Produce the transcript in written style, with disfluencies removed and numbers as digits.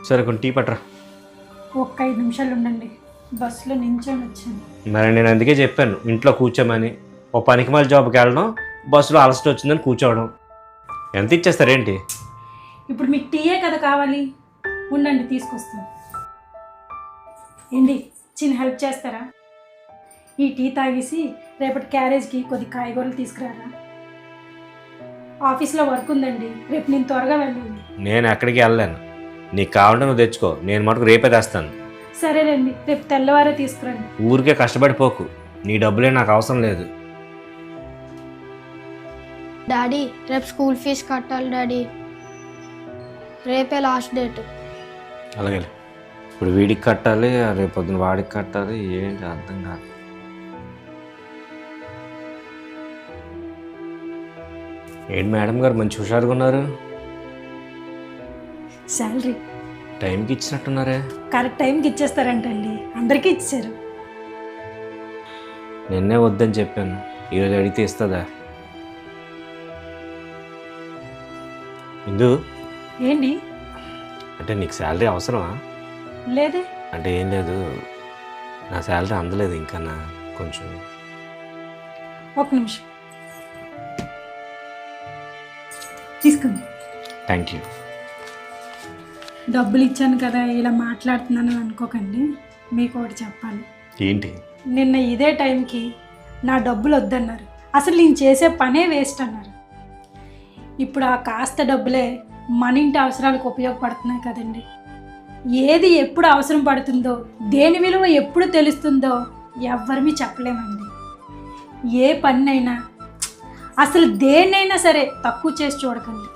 సరే కొన్ని టీ పట్టరా. ఒక్క 5 నిమిషాలు ఉండండి, బస్సులో నించొని వచ్చాను. మరి నేను అందుకే చెప్పాను ఇంట్లో కూర్చోమని. ఓ పనికిమాల జాబ్కి వెళ్ళడం, బస్సులో అలసట వచ్చిందని కూర్చోవడం. ఎంత ఇచ్చేస్తారేంటి? ఇప్పుడు మీకు టీయే కదా కావాలి, ఉండండి తీసుకొస్తాను. ఏంటి చిన్న హెల్ప్ చేస్తారా? ఈ టీ తాగేసి రేపటి క్యారేజ్కి కొద్ది కాయగూరలు తీసుకురారా. ఆఫీస్లో వర్క్ ఉందండి, రేపు నేను త్వరగా వెళ్ళాలి. నేను ఎక్కడికి వెళ్ళలేను, నీకు కావాలంటే నువ్వు తెచ్చుకో, నేను మటుకు రేపే తెస్తాను. సరేనండి, రేపు తెల్లవారే తీసుకురండి. ఊరికే కష్టపడిపోకు, నీ డబ్బులే నాకు అవసరం లేదు. డాడీ రేపు స్కూల్ ఫీజు కట్టాలి డాడీ, రేపే లాస్ట్ డేట్. అలాగే ఇప్పుడు వీడికి కట్టాలి, రేపు పొద్దున వాడికి కట్టాలి, ఏంటి అర్థం కాదు. ఏంటి మేడం గారు మంచి హుషారుగా ఉన్నారు? శాలరీ టైంకి ఇచ్చినట్టున్నారే. కరెక్ట్ టైంకి ఇచ్చేస్తారంటండి, అందరికీ ఇచ్చారు. నిన్నే వద్దని చెప్పాను, ఈరోజు అడిగితే ఇస్తుందా? ఇందు ఏంటి? అంటే నీకు శాలరీ అవసరమా? లేదే. అంటే ఏం లేదు, నా శాలరీ అందలేదు ఇంకా, నా కొంచెం. ఒక నిమిషం తీసుకుంది. Thank you. డబ్బులు ఇచ్చాను కదా ఇలా మాట్లాడుతున్నాను అనుకోకండి. మీకు ఒకటి చెప్పాలి. ఏంటి? నిన్న ఇదే టైంకి నా డబ్బులు వద్దన్నారు, అసలు నేను చేసే పనే వేస్ట్ అన్నారు. ఇప్పుడు ఆ కాస్త డబ్బులే మన ఇంటి అవసరాలకు ఉపయోగపడుతున్నాయి కదండి. ఏది ఎప్పుడు అవసరం పడుతుందో, దేని విలువ ఎప్పుడు తెలుస్తుందో ఎవ్వరిమీ చెప్పలేమండి. ఏ పన్నైనా, అసలు దేన్నైనా సరే తక్కువ చేసి చూడకండి.